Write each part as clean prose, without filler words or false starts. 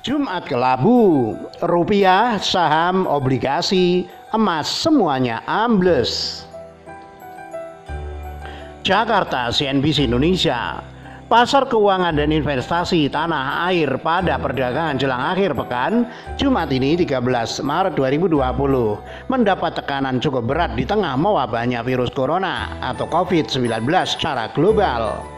Jumat kelabu, rupiah, saham, obligasi, emas semuanya ambles. Jakarta, CNBC Indonesia. Pasar keuangan dan investasi tanah air pada perdagangan jelang akhir pekan Jumat ini 13 Maret 2020 mendapat tekanan cukup berat di tengah mewabahnya virus corona atau COVID-19 secara global.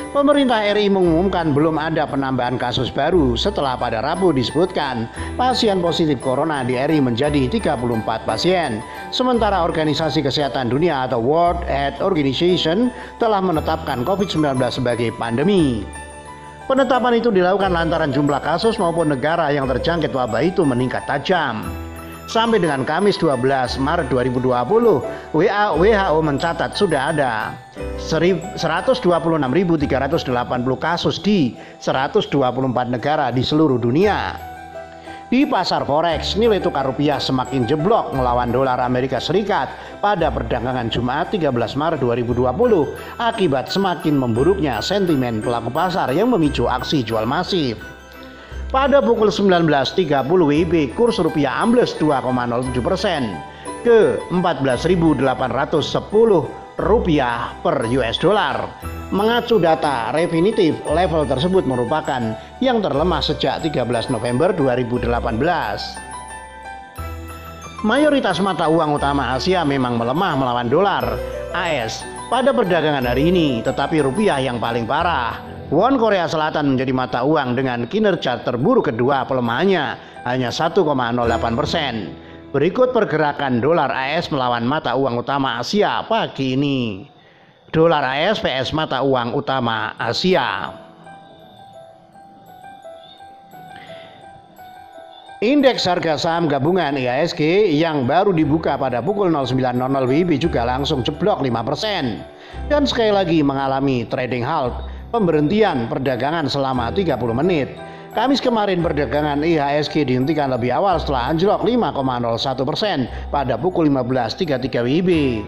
Pemerintah RI mengumumkan belum ada penambahan kasus baru setelah pada Rabu disebutkan pasien positif corona di RI menjadi 34 pasien. Sementara Organisasi Kesehatan Dunia atau World Health Organization telah menetapkan COVID-19 sebagai pandemi. Penetapan itu dilakukan lantaran jumlah kasus maupun negara yang terjangkit wabah itu meningkat tajam. Sampai dengan Kamis 12 Maret 2020, WHO mencatat sudah ada 126.380 kasus di 124 negara di seluruh dunia. Di pasar forex, nilai tukar rupiah semakin jeblok melawan dolar Amerika Serikat pada perdagangan Jumat 13 Maret 2020 akibat semakin memburuknya sentimen pelaku pasar yang memicu aksi jual masif. Pada pukul 19.30 WIB, kurs rupiah ambles 2,07% ke 14.810 rupiah per US dollar. Mengacu data Refinitiv, level tersebut merupakan yang terlemah sejak 13 November 2018. Mayoritas mata uang utama Asia memang melemah melawan dolar AS pada perdagangan hari ini, tetapi rupiah yang paling parah. Won Korea Selatan menjadi mata uang dengan kinerja terburuk kedua, pelemahannya hanya 1,08%. Berikut pergerakan dolar AS melawan mata uang utama Asia pagi ini. Dolar AS vs mata uang utama Asia. Indeks harga saham gabungan IHSG yang baru dibuka pada pukul 09.00 WIB juga langsung jeblok 5% dan sekali lagi mengalami trading halt, pemberhentian perdagangan selama 30 menit. Kamis kemarin perdagangan IHSG dihentikan lebih awal setelah anjlok 5,01% pada pukul 15.33 WIB.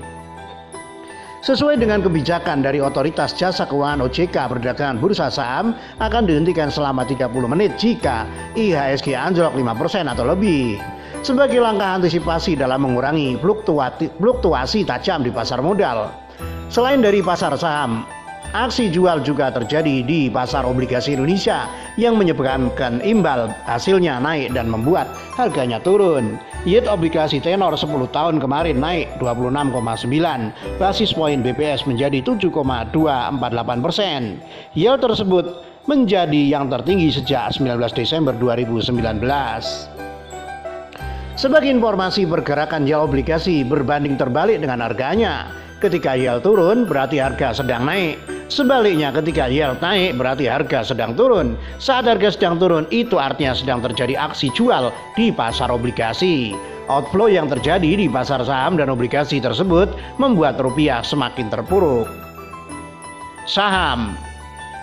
Sesuai dengan kebijakan dari Otoritas Jasa Keuangan OJK, perdagangan bursa saham akan dihentikan selama 30 menit jika IHSG anjlok 5% atau lebih. Sebagai langkah antisipasi dalam mengurangi fluktuasi tajam di pasar modal. Selain dari pasar saham, aksi jual juga terjadi di pasar obligasi Indonesia yang menyebabkan imbal hasilnya naik dan membuat harganya turun. Yield obligasi tenor 10 tahun kemarin naik 26,9 basis poin BPS menjadi 7,248%. Yield tersebut menjadi yang tertinggi sejak 19 Desember 2019. Sebagai informasi, pergerakan yield obligasi berbanding terbalik dengan harganya. Ketika yield turun berarti harga sedang naik. Sebaliknya ketika yield naik berarti harga sedang turun. Saat harga sedang turun itu artinya sedang terjadi aksi jual di pasar obligasi. Outflow yang terjadi di pasar saham dan obligasi tersebut membuat rupiah semakin terpuruk. Saham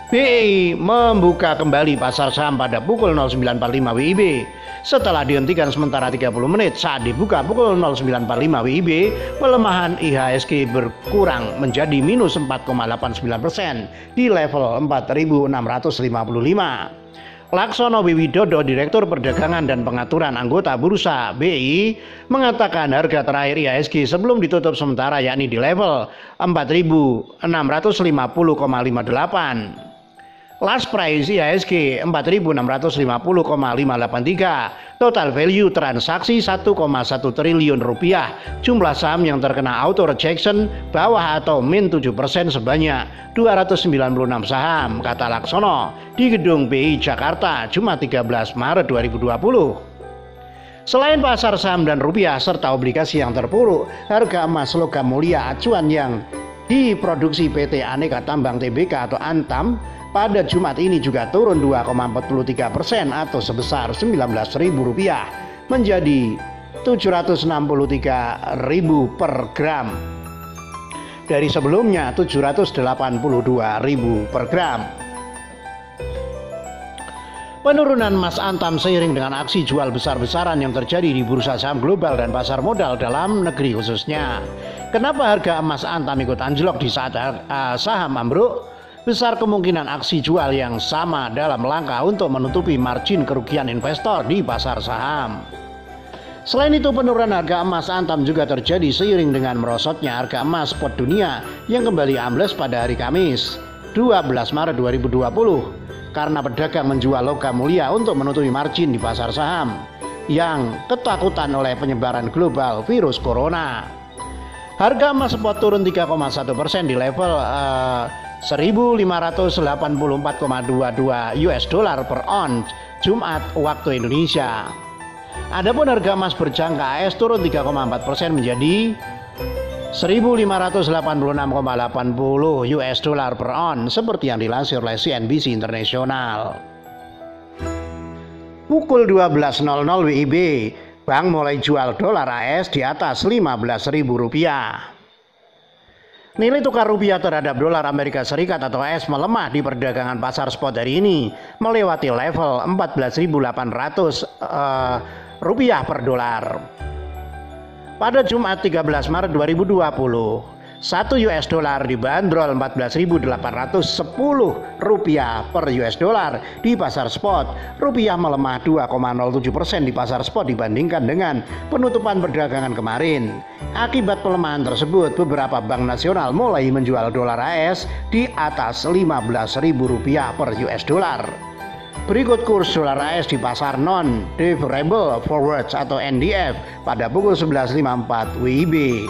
BEI membuka kembali pasar saham pada pukul 09.45 WIB setelah dihentikan sementara 30 menit. Saat dibuka pukul 09.45 WIB, pelemahan IHSG berkurang menjadi minus 4,89% di level 4.655. Laksono Wiwidodo, Direktur Perdagangan dan Pengaturan Anggota Bursa BEI, mengatakan harga terakhir IHSG sebelum ditutup sementara yakni di level 4.650,58. Last price IHSG 4.650,583. Total value transaksi 1,1 triliun rupiah. Jumlah saham yang terkena auto rejection bawah atau min 7% sebanyak 296 saham, kata Laksono di Gedung BEI Jakarta Jumat 13 Maret 2020. Selain pasar saham dan rupiah serta obligasi yang terpuruk, harga emas logam mulia acuan yang diproduksi PT Aneka Tambang Tbk atau Antam pada Jumat ini juga turun 2,43% atau sebesar Rp19.000 menjadi Rp763.000 per gram dari sebelumnya Rp782.000 per gram. Penurunan emas Antam seiring dengan aksi jual besar-besaran yang terjadi di bursa saham global dan pasar modal dalam negeri khususnya. Kenapa harga emas Antam ikut anjlok di saat saham ambruk? besar kemungkinan aksi jual yang sama dalam langkah untuk menutupi margin kerugian investor di pasar saham. Selain itu, penurunan harga emas antam juga terjadi seiring dengan merosotnya harga emas spot dunia yang kembali ambles pada hari Kamis, 12 Maret 2020, karena pedagang menjual logam mulia untuk menutupi margin di pasar saham yang ketakutan oleh penyebaran global virus corona. Harga emas spot turun 3,1% di level 1.584,22 US dollar per ounce Jumat waktu Indonesia. Adapun harga emas berjangka AS turun 3,4% menjadi 1.586,80 US dollar per ounce seperti yang dilansir oleh CNBC Internasional. Pukul 12.00 WIB, bank mulai jual dolar AS di atas Rp15.000. Nilai tukar rupiah terhadap dolar Amerika Serikat atau AS melemah di perdagangan pasar spot hari ini, melewati level 14.800 rupiah per dolar. Pada Jumat 13 Maret 2020, 1 US dollar dibanderol 14.810 rupiah per US dollar di pasar spot. Rupiah melemah 2,07% di pasar spot dibandingkan dengan penutupan perdagangan kemarin. Akibat pelemahan tersebut, beberapa bank nasional mulai menjual dolar AS di atas Rp15.000 per US dollar. Berikut kurs dolar AS di pasar non-deliverable forwards atau NDF pada pukul 11.54 WIB.